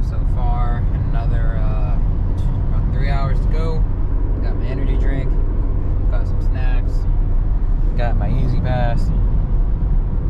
so far. Another about 3 hours to go. Got my energy drink, got some snacks, got my Easy Pass.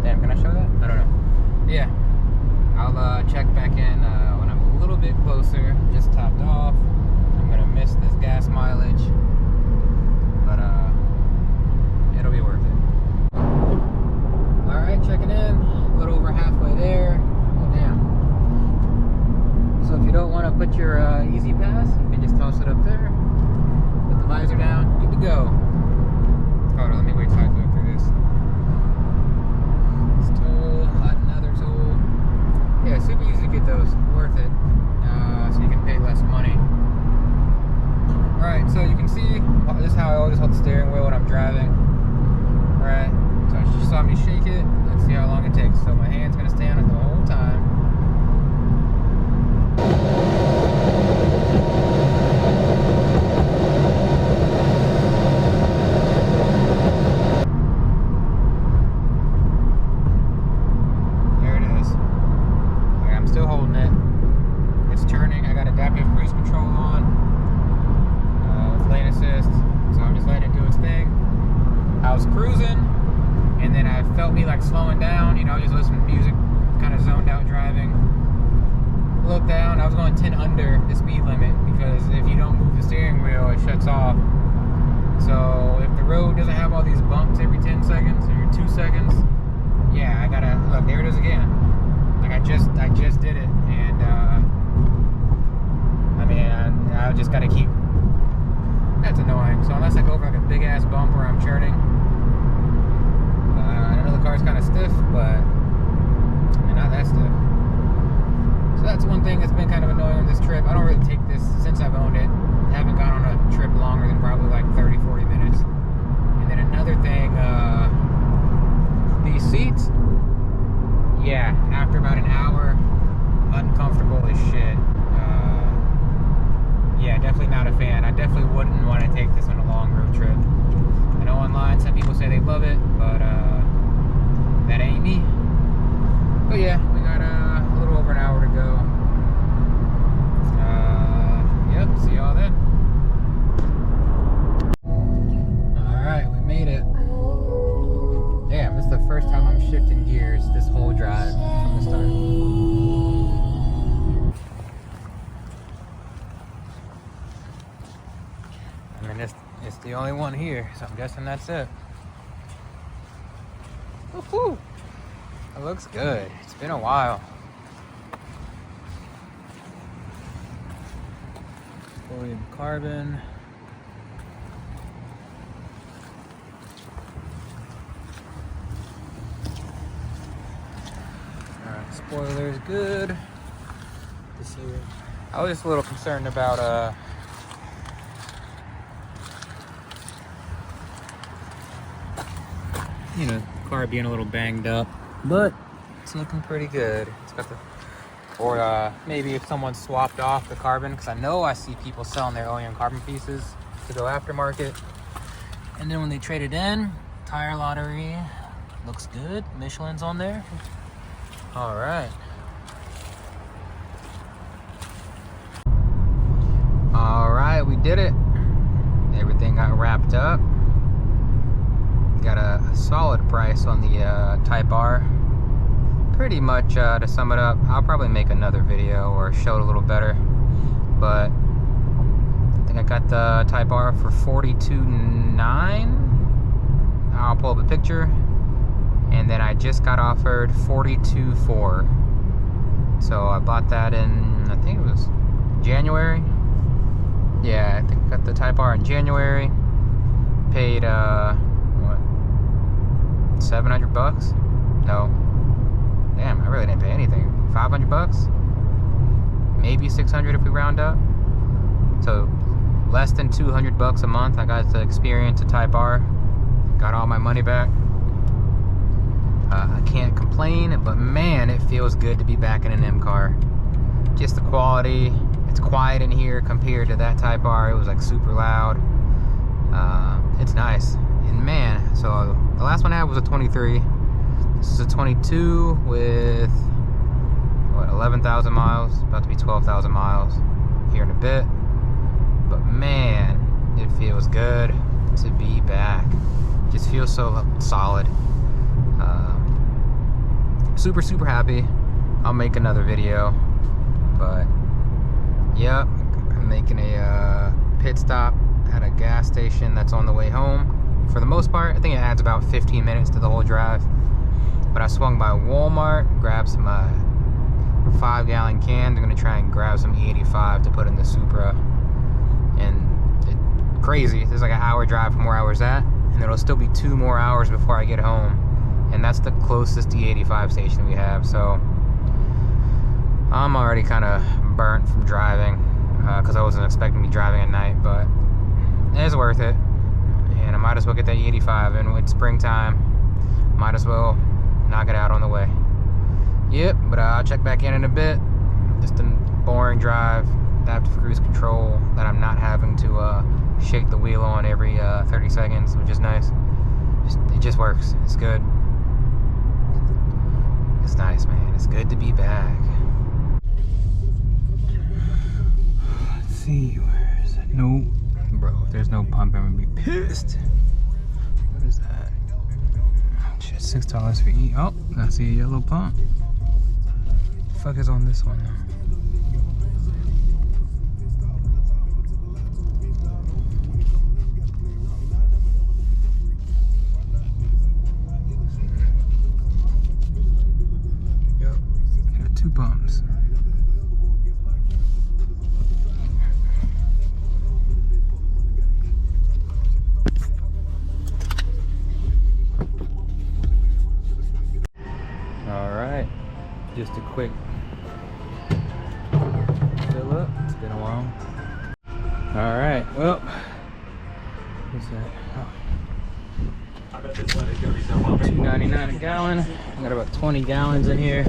Damn, can I show that? I don't know. Yeah, I'll check back in when I'm a little bit closer. Just topped off. I'm gonna miss this gas mileage, but it'll be worth it. All right, checking in. A little over halfway there. Oh damn. So if you don't want to put your Easy Pass, you can just toss it up there. Put the visor down. Good to go. Hold on, let me wait till I go through this. This toll, another toll. Yeah, super easy to get those. Worth it. So you can pay less money. Alright, so you can see this is how I always hold the steering wheel when I'm driving. Alright, so you saw me shake it. Let's see how long it takes. So my hand's going to stay on it the whole time. There it is. Okay, I'm still holding it. It's turning. I got adaptive cruise control on with lane assist. So I'm just letting it do its thing. I was cruising, and then I felt me like slowing down. You know, just listening to music, kind of zoned out driving. Looked down, I was going 10 under the speed limit because if you don't move the steering wheel, it shuts off. So if the road doesn't have all these bumps every 10 seconds or 2 seconds, yeah, I gotta, look, there it is again. Like I just did it, and I mean, I just gotta keep, that's annoying. So unless I go for like a big ass bump where I'm churning, I know the car's kind of stiff, but I mean, not that stiff. So that's one thing that's been kind of annoying on this trip. I don't really take this since I've owned it. I haven't gone on a trip longer than probably like 30-40 minutes. And then another thing, these seats, yeah, after about an hour, uncomfortable as shit. Yeah, definitely not a fan. I definitely wouldn't want to take this on a long road trip. I know online some people say they love it, but that ain't me. But yeah, we got a little over an hour to go. Yep, see y'all then. Alright, we made it. Damn, this is the first time I'm shifting gears this whole drive from the start. I mean, it's the only one here, so I'm guessing that's it. Woohoo! It looks good. It's been a while. Fully carbon. Alright, spoiler's good. This year. I was just a little concerned about you know, car being a little banged up. But it's looking pretty good. It's got the, or maybe if someone swapped off the carbon, because I know I see people selling their OEM carbon pieces to go aftermarket. And then when they trade it in, tire lottery looks good. Michelin's on there. All right. All right, we did it. Everything got wrapped up. Got a solid price on the Type R. Pretty much to sum it up, I'll probably make another video or show it a little better, but I think I got the Type R for $42.9. I'll pull up a picture, and then I just got offered $42.4. So I bought that in, I think it was January. Yeah, I think I got the Type R in January. Paid what, $700? No. Damn, I really didn't pay anything. $500? Maybe $600 if we round up. So less than $200 a month. I got to experience a Type R. Got all my money back. I can't complain, but man, it feels good to be back in an M car. Just the quality. It's quiet in here compared to that Type R. It was like super loud. It's nice. And man, so the last one I had was a 23. This is a 22 with what, 11,000 miles, about to be 12,000 miles here in a bit. But man, it feels good to be back. Just feels so solid. Super happy. I'll make another video, but yep, I'm making a pit stop at a gas station that's on the way home. For the most part, I think it adds about 15 minutes to the whole drive. But I swung by Walmart, grabbed some 5-gallon cans. I'm gonna try and grab some E85 to put in the Supra. And crazy, there's like an hour drive from where I was at, and it'll still be 2 more hours before I get home. And that's the closest E85 station we have, so I'm already kind of burnt from driving because I wasn't expecting to be driving at night, but it's worth it. And I might as well get that E85 in with springtime. Might as well knock it out on the way. Yep, but I'll check back in a bit. Just a boring drive, adaptive cruise control that I'm not having to shake the wheel on every 30 seconds, which is nice. It just works. It's good. It's nice, man. It's good to be back. Let's see, where is it? No, bro, if there's no pump, I'm gonna be pissed. What is that? Shit, $6 for E. Oh, I see a yellow pump. The fuck is on this one now? Two pumps. All right, just a quick fill up. It's been a while. All right, well, what's that? Oh. $2.99 a gallon. I got about 20 gallons in here.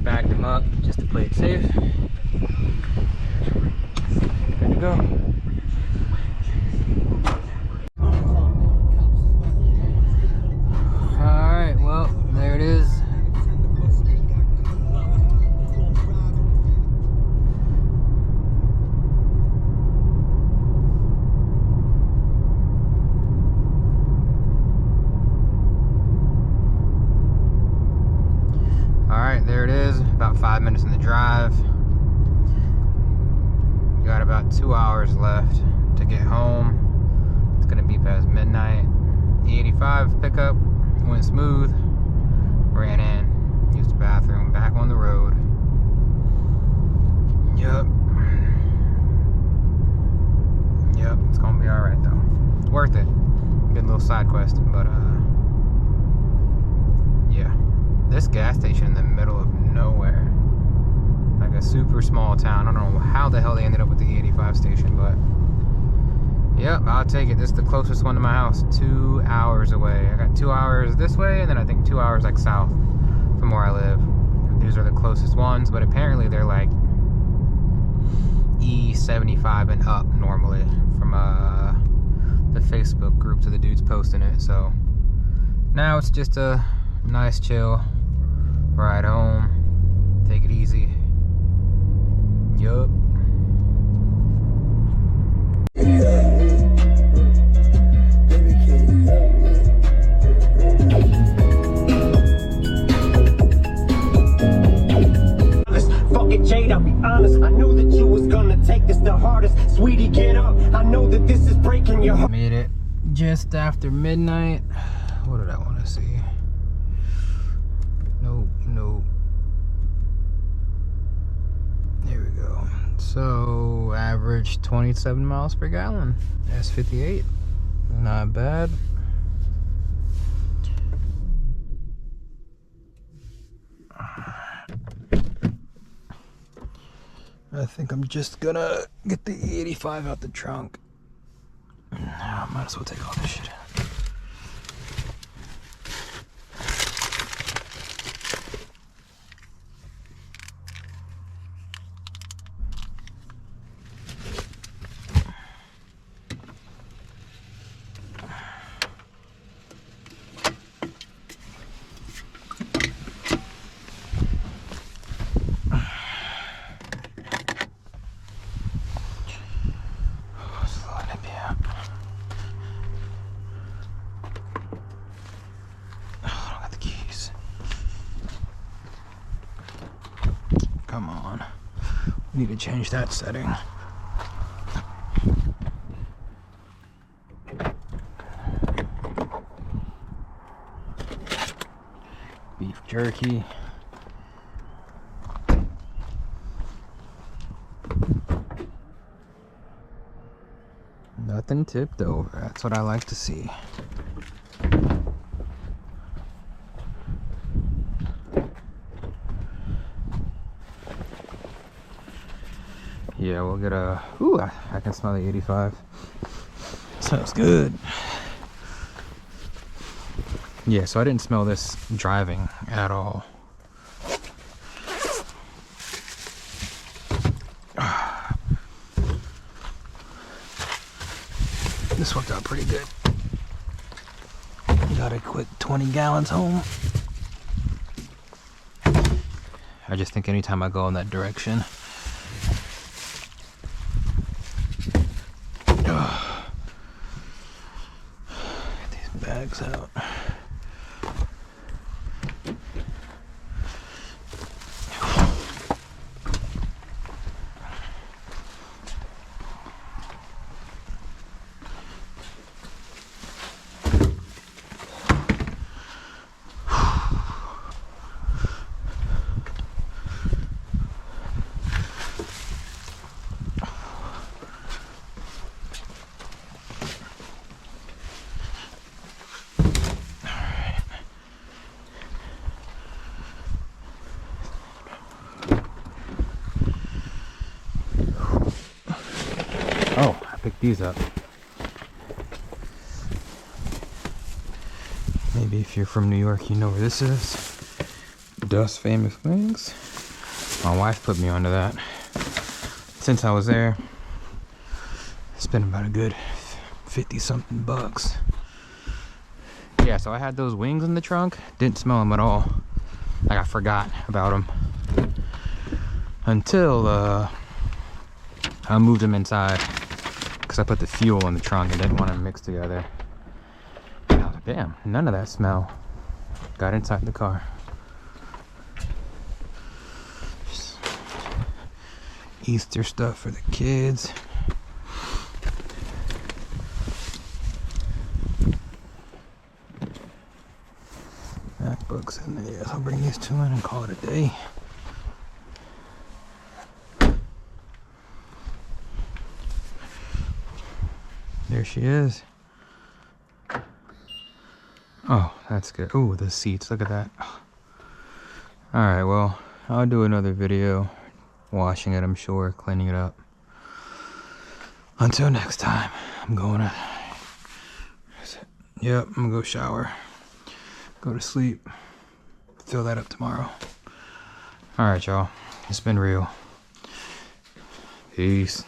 Bagged them up just to play it safe. Good to go. Alright, well, there it is. Alright, there it is. About 5 minutes in the drive. Got about 2 hours left to get home. It's gonna be past midnight. E85 pickup went smooth. Ran in, used the bathroom, back on the road. Yep, it's gonna be alright though. Worth it. Good little side quest, but yeah. This gas station in the middle of nowhere, like a super small town. I don't know how the hell they ended up with the E85 station, but yep, I'll take it. This is the closest one to my house, 2 hours away. I got 2 hours this way, and then I think 2 hours like south from where I live. These are the closest ones, but apparently they're like E75 and up normally from the Facebook group to the dudes posting it. So now it's just a nice chill ride home, take it easy. Yup. Fuck it, Jade, I'll be honest. I knew that you was gonna take this the hardest. Sweetie, get up. I know that this is breaking your heart. Made it just after midnight. What did I want to see? Nope. There we go. So, average 27 miles per gallon. S58. Not bad. I think I'm just gonna get the E85 out the trunk. I might as well take all this shit out. Come on. We need to change that setting. Beef jerky. Nothing tipped over. That's what I like to see. Yeah, we'll get a... Ooh, I can smell the 85. Smells good. Yeah, so I didn't smell this driving at all. This worked out pretty good. Got a quick 20 gallons home. I just think anytime I go in that direction, get these bags out. Oh, I picked these up. Maybe if you're from New York, you know where this is. Dust Famous Wings. My wife put me onto that. Since I was there, it's been about a good 50 something bucks. Yeah, so I had those wings in the trunk. Didn't smell them at all. Like I forgot about them. Until I moved them inside. Because I put the fuel in the trunk and didn't want them mixed together. And I was like, damn, none of that smell got inside the car. Just Easter stuff for the kids. MacBooks in there. Yes, I'll bring these two in and call it a day. There she is. Oh, that's good. Oh, the seats. Look at that. Alright, well, I'll do another video. Washing it, I'm sure. Cleaning it up. Until next time, I'm going to... Yep, I'm going to go shower. Go to sleep. Fill that up tomorrow. Alright, y'all. It's been real. Peace.